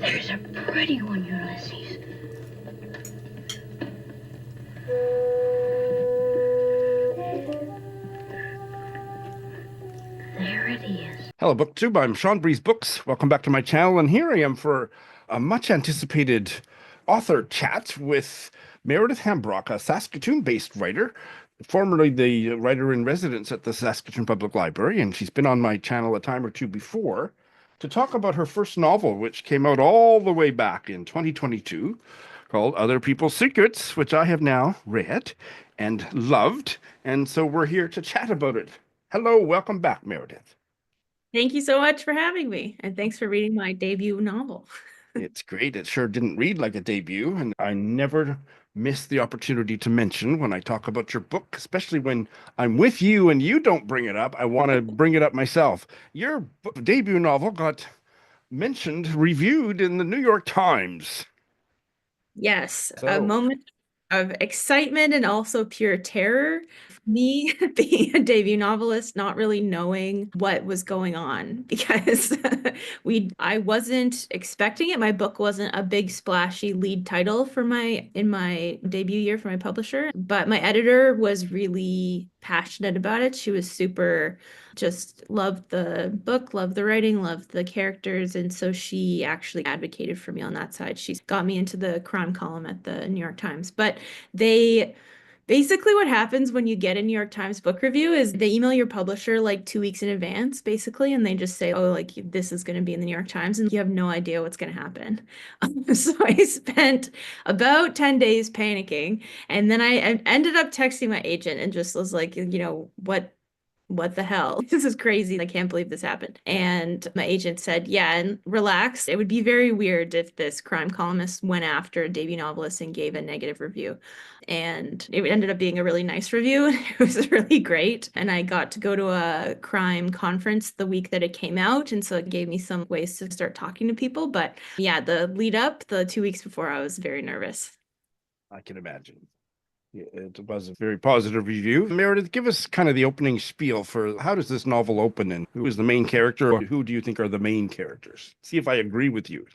There's a pretty one, Ulysses. There it is. Hello, BookTube. I'm Sean Breeze Books. Welcome back to my channel, and here I am for a much anticipated author chat with Meredith Hambrock, a Saskatoon-based writer, formerly the writer in residence at the Saskatoon Public Library, and she's been on my channel a time or two before to talk about her first novel, which came out all the way back in 2022, called Other People's Secrets, which I have now read and loved, and so we're here to chat about it. Hello, welcome back, Meredith. Thank you so much for having me, and thanks for reading my debut novel. It's great. It sure didn't read like a debut, and I never miss the opportunity to mention when I talk about your book, especially when I'm with you and you don't bring it up. I want to bring it up myself. Your debut novel got mentioned, reviewed in the New York Times. Yes, a So, moment of excitement and also pure terror. Me being a debut novelist, not really knowing what was going on because I wasn't expecting it. My book wasn't a big splashy lead title for in my debut year for my publisher, but my editor was really passionate about it. She was super just loved the book, loved the writing, loved the characters, and so she actually advocated for me on that side. She got me into the crime column at the New York Times, but they basically, what happens when you get a New York Times book review is they email your publisher like 2 weeks in advance, basically, and they just say, oh, like this is going to be in the New York Times, and you have no idea what's going to happen. So I spent about 10 days panicking, and then I ended up texting my agent and just was like, what the hell? This is crazy. I can't believe this happened. And my agent said, yeah, and relax. It would be very weird if this crime columnist went after a debut novelist and gave a negative review. And it ended up being a really nice review. It was really great. And I got to go to a crime conference the week that it came out. And so it gave me some ways to start talking to people. But yeah, the lead up, the 2 weeks before, I was very nervous. I can imagine. It was a very positive review. Meredith, give us kind of the opening spiel for how does this novel open and who is the main character or who do you think are the main characters? See if I agree with you.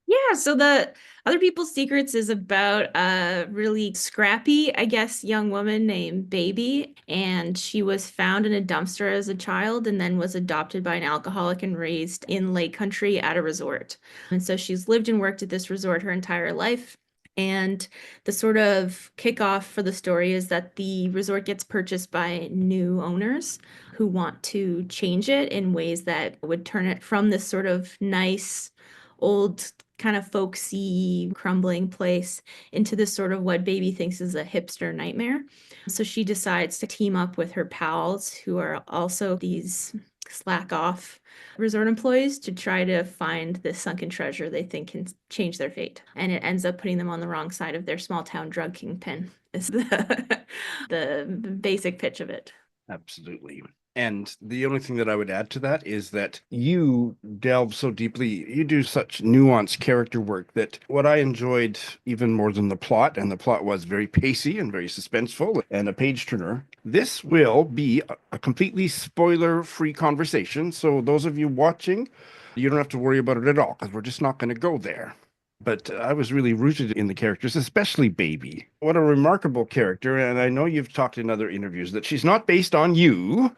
Yeah, so the Other People's Secrets is about a really scrappy, I guess, young woman named Baby, and she was found in a dumpster as a child and then was adopted by an alcoholic and raised in Lake Country at a resort. And so she's lived and worked at this resort her entire life. And the sort of kickoff for the story is that the resort gets purchased by new owners who want to change it in ways that would turn it from this sort of nice, old, kind of folksy, crumbling place into this sort of what Baby thinks is a hipster nightmare. So she decides to team up with her pals, who are also these slack off resort employees, to try to find this sunken treasure they think can change their fate. And it ends up putting them on the wrong side of their small town drug kingpin is the basic pitch of it. Absolutely. And the only thing that I would add to that is that you delve so deeply, you do such nuanced character work that what I enjoyed even more than the plot, and the plot was very pacey and very suspenseful and a page turner. This will be a completely spoiler-free conversation. So those of you watching, you don't have to worry about it at all because we're just not going to go there. But I was really rooted in the characters, especially Baby. What a remarkable character. And I know you've talked in other interviews that she's not based on you,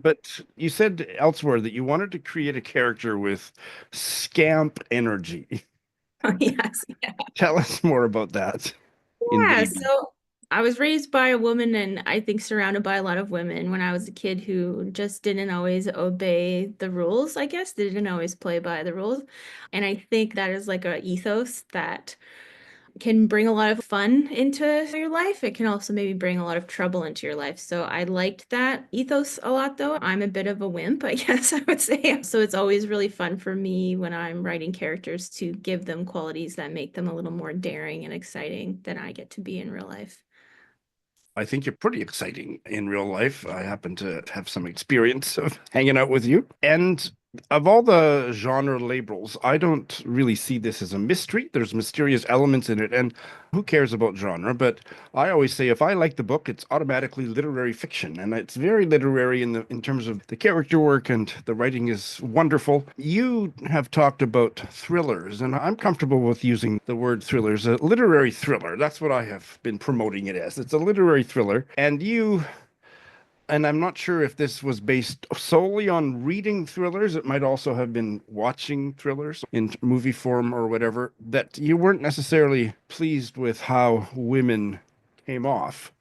but you said elsewhere that you wanted to create a character with scamp energy. Yes. Yeah. Tell us more about that in Yeah, Baby. so I was raised by a woman and I think surrounded by a lot of women when I was a kid who just didn't always obey the rules, I guess. They didn't always play by the rules. And I think that is like a ethos that can bring a lot of fun into your life. It can also maybe bring a lot of trouble into your life. So I liked that ethos a lot, though. I'm a bit of a wimp, I guess I would say. So it's always really fun for me when I'm writing characters to give them qualities that make them a little more daring and exciting than I get to be in real life. I think you're pretty exciting in real life. I happen to have some experience of hanging out with you. And Of all the genre labels, I don't really see this as a mystery. There's mysterious elements in it, and who cares about genre? But I always say if I like the book, it's automatically literary fiction, and it's very literary in terms of the character work, and the writing is wonderful. You have talked about thrillers, and I'm comfortable with using the word thrillers, a literary thriller. That's what I have been promoting it as. It's a literary thriller, and I'm not sure if this was based solely on reading thrillers. It might also have been watching thrillers in movie form or whatever, that you weren't necessarily pleased with how women came off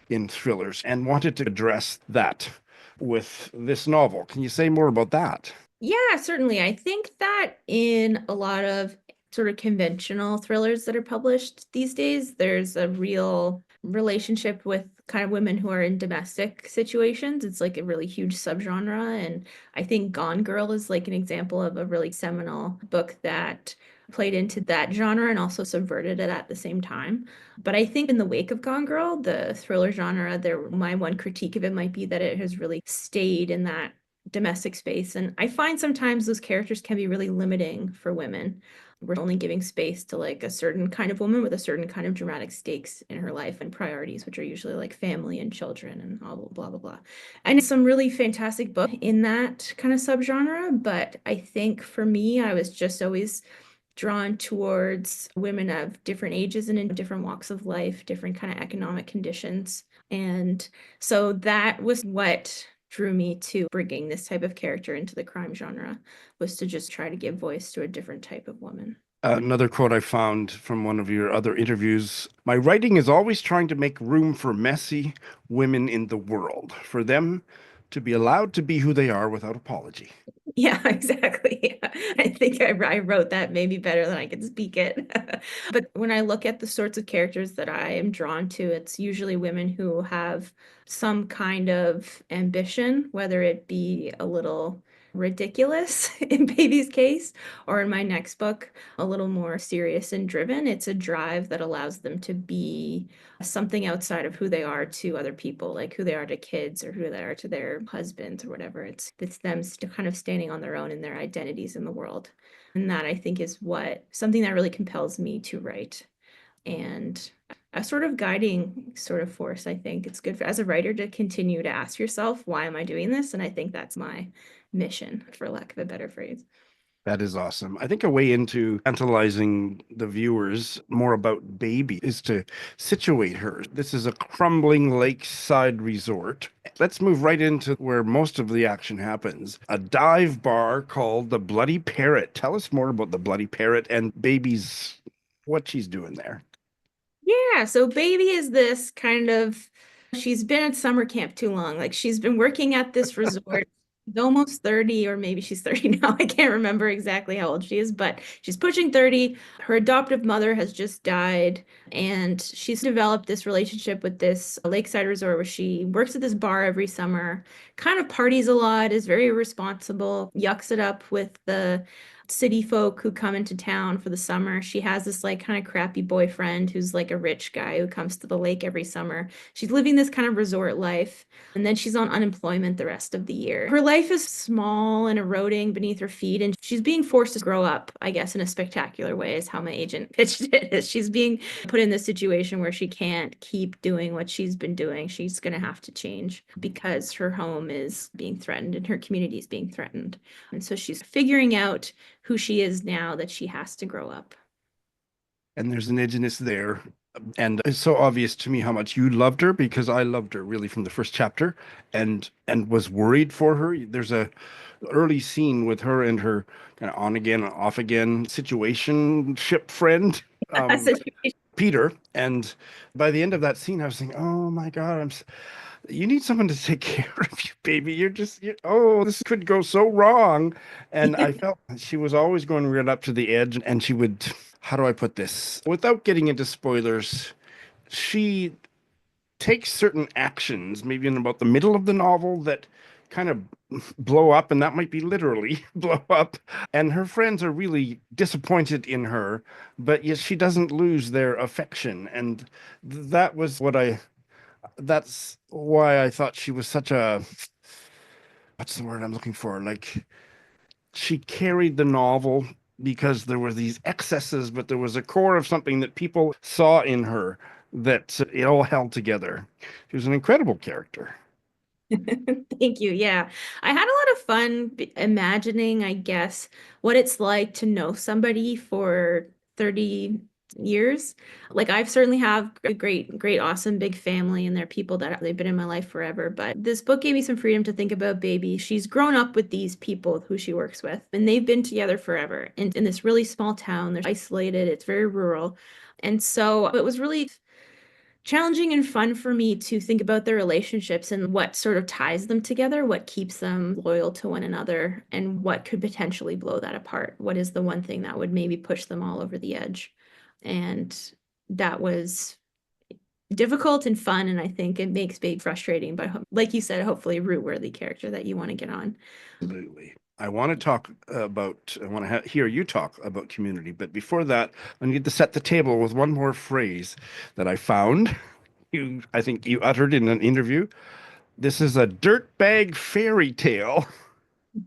in thrillers and wanted to address that with this novel. Can you say more about that? Yeah, certainly. I think that in a lot of sort of conventional thrillers that are published these days, there's a real relationship with kind of women who are in domestic situations. It's like a really huge subgenre. And I think Gone Girl is like an example of a really seminal book that played into that genre and also subverted it at the same time. But I think in the wake of Gone Girl, the thriller genre, my one critique of it might be that it has really stayed in that domestic space. And I find sometimes those characters can be really limiting for women. We're only giving space to like a certain kind of woman with a certain kind of dramatic stakes in her life and priorities, which are usually like family and children and all blah blah blah. And some really fantastic book in that kind of subgenre. But I think for me, I was just always drawn towards women of different ages and in different walks of life, different kind of economic conditions. And so that was what drew me to bringing this type of character into the crime genre, was to just try to give voice to a different type of woman. Another quote I found from one of your other interviews: my writing is always trying to make room for messy women in the world, for them to be allowed to be who they are without apology. Yeah, exactly. I think I wrote that maybe better than I could speak it. But when I look at the sorts of characters that I am drawn to, it's usually women who have some kind of ambition, whether it be a little ridiculous in Baby's case, or in my next book, a little more serious and driven. It's a drive that allows them to be something outside of who they are to other people, like who they are to kids or who they are to their husbands or whatever. It's them kind of standing on their own in their identities in the world. And that I think is what something that really compels me to write. And a sort of guiding sort of force, I think. It's good for, as a writer, to continue to ask yourself, why am I doing this? And I think that's my mission, for lack of a better phrase. That is awesome. I think a way into tantalizing the viewers more about Baby is to situate her. This is a crumbling lakeside resort. Let's move right into where most of the action happens. A dive bar called the Bloody Parrot. Tell us more about the Bloody Parrot and Baby's, what she's doing there. Yeah, so Baby is this kind of, she's been at summer camp too long. Like she's been working at this resort. She's almost 30, or maybe she's 30 now. I can't remember exactly how old she is, but she's pushing 30. Her adoptive mother has just died, and she's developed this relationship with this lakeside resort where she works at this bar every summer, kind of parties a lot, is very responsible, yucks it up with the city folk who come into town for the summer. She has this like kind of crappy boyfriend who's like a rich guy who comes to the lake every summer. She's living this kind of resort life, and then she's on unemployment the rest of the year. Her life is small and eroding beneath her feet, and she's being forced to grow up, I guess, in a spectacular way, is how my agent pitched it. Is she's being put in this situation where she can't keep doing what she's been doing. She's going to have to change because her home is being threatened and her community is being threatened. And so she's figuring out who she is now that she has to grow up. And there's an edginess there. And it's so obvious to me how much you loved her, because I loved her really from the first chapter, and was worried for her. There's a early scene with her and her kind of on again, off again situation ship friend, um, Peter. And by the end of that scene, I was thinking, oh my God, you need someone to take care of you, baby. Oh, this could go so wrong. And I felt she was always going right up to the edge, and she would, how do I put this? Without getting into spoilers, she takes certain actions, maybe in about the middle of the novel, that kind of blow up, and that might be literally blow up. And her friends are really disappointed in her, but yet she doesn't lose their affection. And that was that's why I thought she was such a, what's the word I'm looking for? Like, she carried the novel because there were these excesses, but there was a core of something that people saw in her that it all held together. She was an incredible character. Thank you. Yeah. I had a lot of fun imagining, I guess, what it's like to know somebody for 30 years. Like I've certainly have a great, awesome big family and they're people that they've been in my life forever. But this book gave me some freedom to think about Baby. She's grown up with these people who she works with, and they've been together forever. And in this really small town, they're isolated, it's very rural. And so it was really challenging and fun for me to think about their relationships and what sort of ties them together, what keeps them loyal to one another, and what could potentially blow that apart. What is the one thing that would maybe push them all over the edge? And that was difficult and fun, and I think it makes Babe frustrating, but like you said, hopefully a root-worthy character that you want to get on. Absolutely. I want to talk about, I want to hear you talk about Community, but before that, I need to set the table with one more phrase that I found. I think you uttered in an interview. This is a dirtbag fairy tale.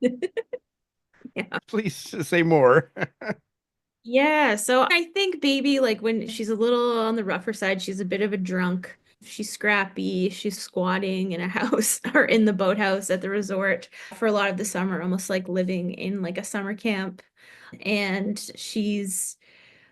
Yeah. Please say more. Yeah, so I think Baby, like when she's a little on the rougher side, she's a bit of a drunk. She's scrappy. She's squatting in a house or in the boathouse at the resort for a lot of the summer, almost like living in like a summer camp. And she's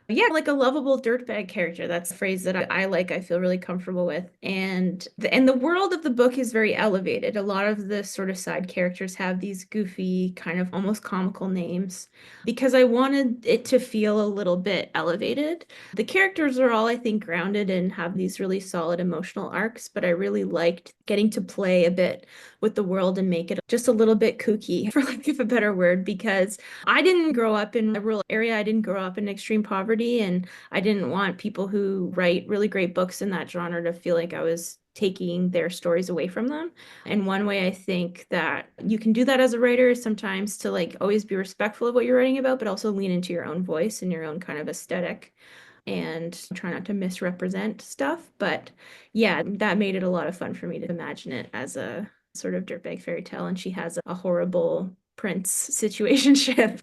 yeah, like a lovable dirtbag character. That's a phrase that I like, I feel really comfortable with. And the world of the book is very elevated. A lot of the sort of side characters have these goofy, kind of almost comical names because I wanted it to feel a little bit elevated. The characters are all, I think, grounded and have these really solid emotional arcs, but I really liked getting to play a bit with the world and make it just a little bit kooky, for lack of a better word, because I didn't grow up in a rural area. I didn't grow up in extreme poverty, and I didn't want people who write really great books in that genre to feel like I was taking their stories away from them. And one way I think that you can do that as a writer is sometimes to like always be respectful of what you're writing about, but also lean into your own voice and your own kind of aesthetic and try not to misrepresent stuff. But yeah, that made it a lot of fun for me to imagine it as a sort of dirtbag fairy tale. And she has a horrible prince situationship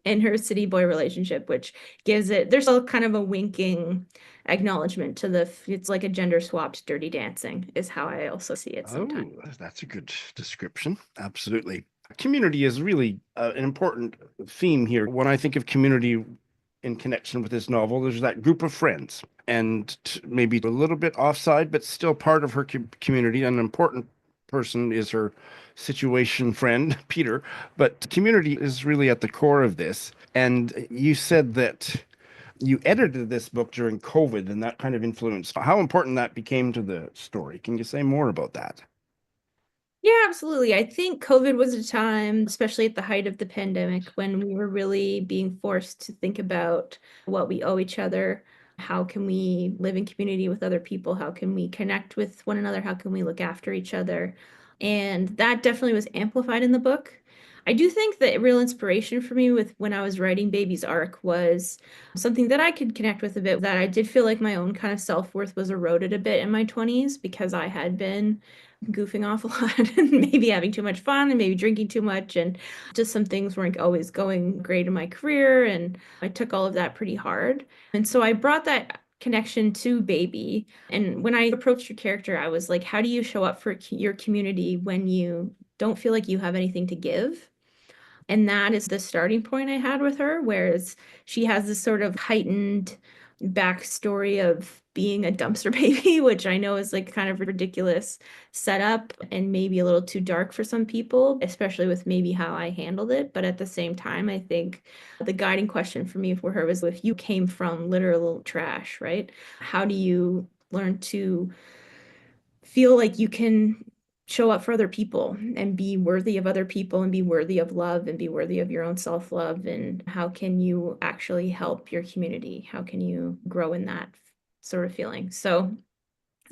in her city boy relationship, which gives it, there's a kind of a winking acknowledgement to it's like a gender swapped Dirty Dancing is how I also see it sometimes. Oh, that's a good description. Absolutely. Community is really an important theme here. When I think of community in connection with this novel, there's that group of friends, and maybe a little bit offside, but still part of her community. An important person is her situation friend, Peter. But community is really at the core of this. And you said that you edited this book during COVID, and that kind of influenced how important that became to the story. Can you say more about that? Yeah, absolutely. I think COVID was a time, especially at the height of the pandemic, when we were really being forced to think about what we owe each other. How can we live in community with other people? How can we connect with one another? How can we look after each other? And that definitely was amplified in the book. I do think that real inspiration for me with when I was writing Baby's arc was something that I could connect with a bit, that I did feel like my own kind of self-worth was eroded a bit in my 20s because I had been goofing off a lot and maybe having too much fun and maybe drinking too much, and just some things weren't always going great in my career, and I took all of that pretty hard. And so I brought that connection to Baby, and when I approached your character I was like, how do you show up for your community when you don't feel like you have anything to give? And that is the starting point I had with her, whereas she has this sort of heightened backstory of being a dumpster baby, which I know is like kind of ridiculous setup and maybe a little too dark for some people, especially with maybe how I handled it. But at the same time, I think the guiding question for me for her was, if you came from literal trash, right? How do you learn to feel like you can show up for other people and be worthy of other people and be worthy of love and be worthy of your own self-love? And how can you actually help your community? How can you grow in that sort of feeling? So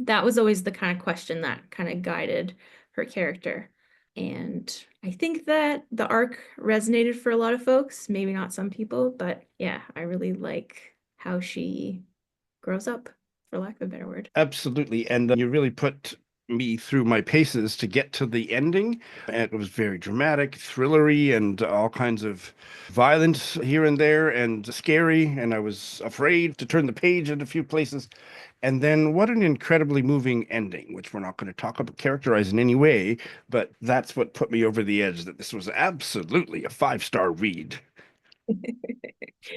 that was always the kind of question that kind of guided her character. And I think that the arc resonated for a lot of folks, maybe not some people, but yeah, I really like how she grows up, for lack of a better word. Absolutely. And you really put me through my paces to get to the ending. And it was very dramatic, thrillery, and all kinds of violence here and there, and scary. And I was afraid to turn the page in a few places. And then what an incredibly moving ending, which we're not going to talk about, characterize in any way, but that's what put me over the edge, that this was absolutely a five-star read.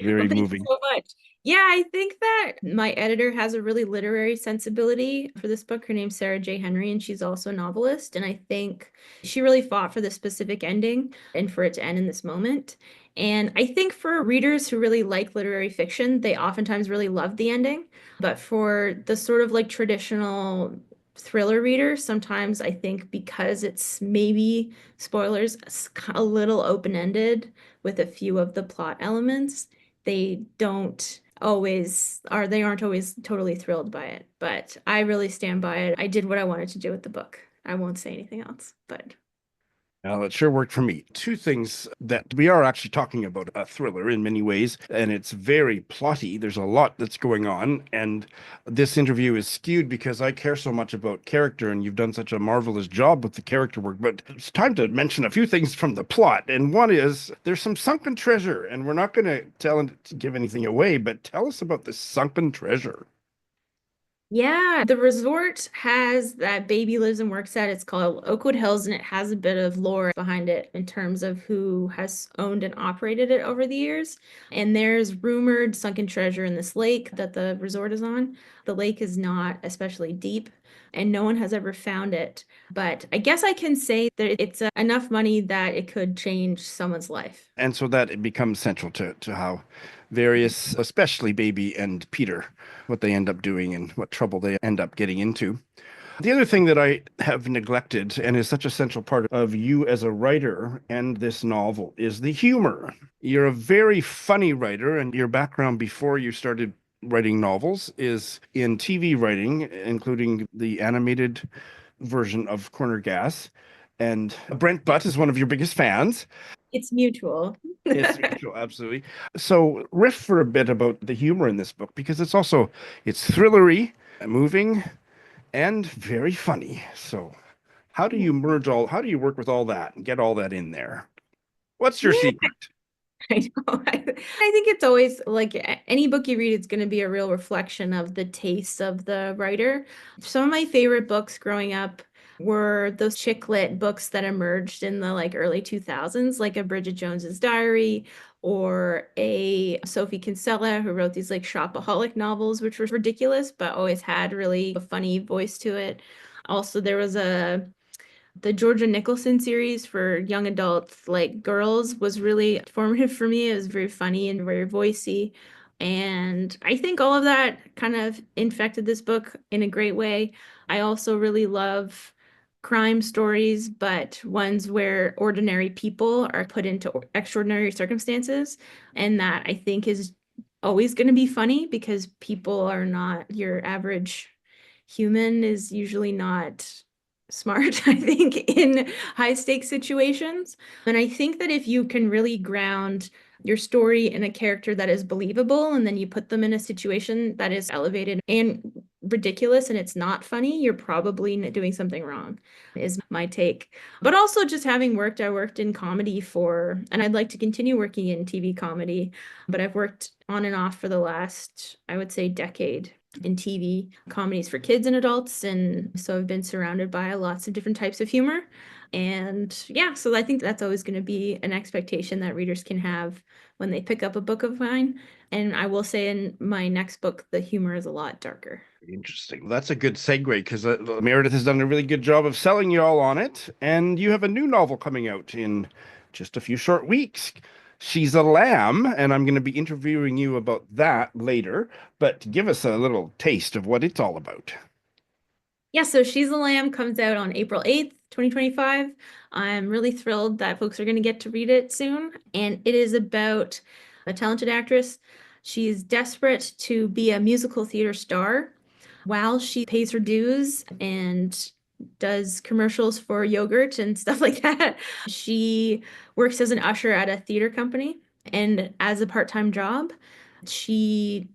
Well, Very thank you moving. so much. Yeah, I think that my editor has a really literary sensibility for this book. Her name's Sarah J. Henry, and she's also a novelist. And I think she really fought for this specific ending and for it to end in this moment. And I think for readers who really like literary fiction, they oftentimes really love the ending. But for the sort of like traditional thriller reader, sometimes I think because it's maybe spoilers, a little open-ended with a few of the plot elements, they aren't always totally thrilled by it. But I really stand by it. I did what I wanted to do with the book. I won't say anything else, but Well, it sure worked for me. Two things: that we are actually talking about a thriller in many ways, and it's very plotty. There's a lot that's going on, and this interview is skewed because I care so much about character, and you've done such a marvelous job with the character work. But it's time to mention a few things from the plot, and one is there's some sunken treasure, and we're not going to give anything away, but tell us about this sunken treasure. yeah, the resort has that baby lives and works at. It's called Oakwood Hills, and it has a bit of lore behind it in terms of who has owned and operated it over the years. And there's rumored sunken treasure in this lake that the resort is on. The lake is not especially deep, and no one has ever found it. But I guess I can say that it's enough money that it could change someone's life. And so that it becomes central to how various, especially Baby and Peter, what they end up doing and what trouble they end up getting into. The other thing that I have neglected and is such a central part of you as a writer and this novel is the humor. You're a very funny writer, and your background before you started writing novels is in TV writing, including the animated version of Corner Gas. And Brent Butt is one of your biggest fans. It's mutual. It's mutual, absolutely. So riff for a bit about the humor in this book because it's thrillery, moving, and very funny. So how do you work with all that and get all that in there? What's your Yeah. secret? I know. I think it's always like any book you read, it's going to be a real reflection of the taste of the writer. Some of my favorite books growing up were those chick lit books that emerged in the like early 2000s, like a Bridget Jones's Diary or a Sophie Kinsella, who wrote these like shopaholic novels, which were ridiculous, but always had really a funny voice to it. Also, there was the Georgia Nicholson series for young adults, like girls, was really formative for me. It was very funny and very voicey. And I think all of that kind of infected this book in a great way. I also really love crime stories, but ones where ordinary people are put into extraordinary circumstances. And that I think is always going to be funny because people are not your average human is usually not smart, I think, in high stakes situations. And I think that if you can really ground your story in a character that is believable, and then you put them in a situation that is elevated and ridiculous and it's not funny, you're probably doing something wrong, is my take. But also just having I worked in comedy and I'd like to continue working in TV comedy, but I've worked on and off for the last, I would say, decade in TV comedies for kids and adults. And so I've been surrounded by lots of different types of humor. And yeah, so I think that's always going to be an expectation that readers can have when they pick up a book of mine. And I will say in my next book, the humor is a lot darker. Interesting. Well, that's a good segue because Meredith has done a really good job of selling you all on it. And you have a new novel coming out in just a few short weeks. She's a Lamb, and I'm going to be interviewing you about that later. But give us a little taste of what it's all about. Yeah, so She's a Lamb comes out on April 8th, 2025. I'm really thrilled that folks are going to get to read it soon. And it is about a talented actress. She's desperate to be a musical theater star while she pays her dues and does commercials for yogurt and stuff like that. She works as an usher at a theater company, and as a part-time job, she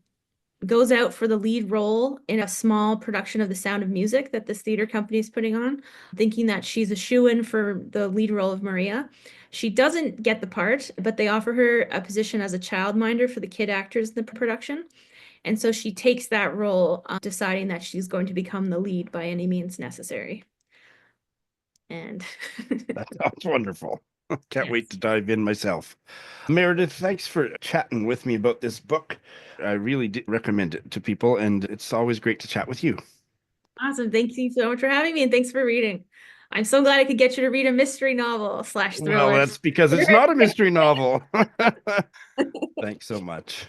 goes out for the lead role in a small production of The Sound of Music that this theater company is putting on, thinking that she's a shoo-in for the lead role of Maria. She doesn't get the part, but they offer her a position as a childminder for the kid actors in the production. And so she takes that role, deciding that she's going to become the lead by any means necessary. And That sounds wonderful. Can't wait yes. to dive in myself. Meredith, thanks for chatting with me about this book. I really did recommend it to people, and it's always great to chat with you. Awesome. Thank you so much for having me, and thanks for reading. I'm so glad I could get you to read a mystery novel / Well, thriller. that's because it's not a mystery novel. Thanks so much.